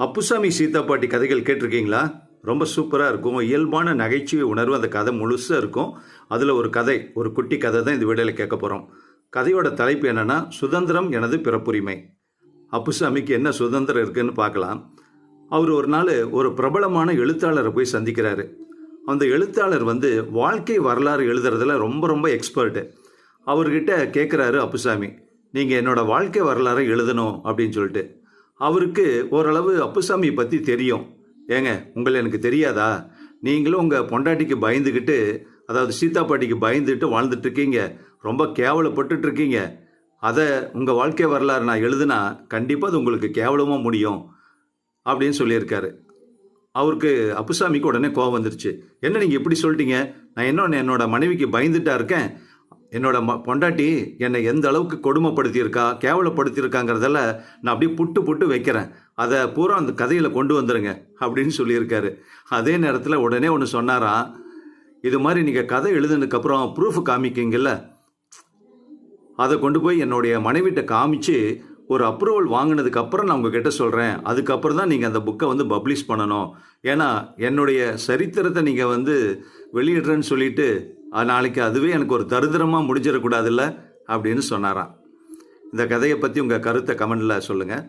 அப்புசாமி சீதா பாட்டி கதைகள் கேட்டிருக்கீங்களா? ரொம்ப சூப்பராக இருக்கும். இயல்பான நகைச்சுவை உணர்வு அந்த கதை முழுசாக இருக்கும். அதில் ஒரு கதை, ஒரு குட்டி கதை தான் இந்த வீடியோவில் கேட்க போகிறோம். கதையோட தலைப்பு என்னென்னா, சுதந்திரம் எனது பிறப்புரிமை. அப்புசாமிக்கு என்ன சுதந்திரம் இருக்குன்னு பார்க்கலாம். அவர் ஒரு நாள் ஒரு பிரபலமான எழுத்தாளரை போய் சந்திக்கிறாரு. அந்த எழுத்தாளர் வாழ்க்கை வரலாறு எழுதுறதுல ரொம்ப ரொம்ப எக்ஸ்பர்ட்டு. அவர்கிட்ட கேட்குறாரு அப்புசாமி, நீங்கள் என்னோடய வாழ்க்கை வரலாறை எழுதணும் அப்படின்னு சொல்லிட்டு. அவருக்கு ஓரளவு அப்புசாமி பற்றி தெரியும். ஏங்க, உங்களை எனக்கு தெரியாதா? நீங்களும் உங்கள் பொண்டாட்டிக்கு பயந்துக்கிட்டு, அதாவது சீதா பாட்டிக்கு பயந்துட்டு வாழ்ந்துட்டுருக்கீங்க, ரொம்ப கேவலப்பட்டுட்ருக்கீங்க. அதை உங்கள் வாழ்க்கை வரலாறு நான் எழுதுனா கண்டிப்பாக அது உங்களுக்கு கேவலமாக முடியும் அப்படின்னு சொல்லியிருக்காரு. அவருக்கு அப்புசாமிக்கு உடனே கோபம் வந்துருச்சு. என்ன நீங்கள் இப்படி சொல்லிட்டீங்க? நான் இன்னொன்று என்னோடய மனைவிக்கு பயந்துட்டா இருக்கேன். என்னோட பொண்டாட்டி என்னை எந்த அளவுக்கு கொடுமைப்படுத்தியிருக்கா, கேவலப்படுத்தியிருக்காங்கிறதால நான் அப்படியே புட்டு புட்டு வைக்கிறேன். அதை பூரா அந்த கதையில் கொண்டு வந்துடுங்க அப்படின்னு சொல்லியிருக்காரு. அதே நேரத்தில் உடனே ஒன்று சொன்னாராம், இது மாதிரி நீங்கள் கதை எழுதுனதுக்கப்புறம் ப்ரூஃப் காமிக்கிங்கல்ல, அதை கொண்டு போய் என்னுடைய மனைவிட்ட காமிச்சு ஒரு அப்ரூவல் வாங்கினதுக்கப்புறம் நான் உங்ககிட்ட சொல்கிறேன். அதுக்கப்புறம் தான் நீங்கள் அந்த புக்கை பப்ளிஷ் பண்ணணும். ஏன்னா என்னுடைய சரித்திரத்தை நீங்கள் வெளியிடுறேன்னு சொல்லிட்டு நாளைக்கு அதுவே எனக்கு ஒரு தரித்திரமாக முடிஞ்சிடக்கூடாதுல்ல அப்படின்னு சொன்னாராம். இந்த கதையை பற்றி உங்கள் கருத்தை கமெண்டில் சொல்லுங்கள்.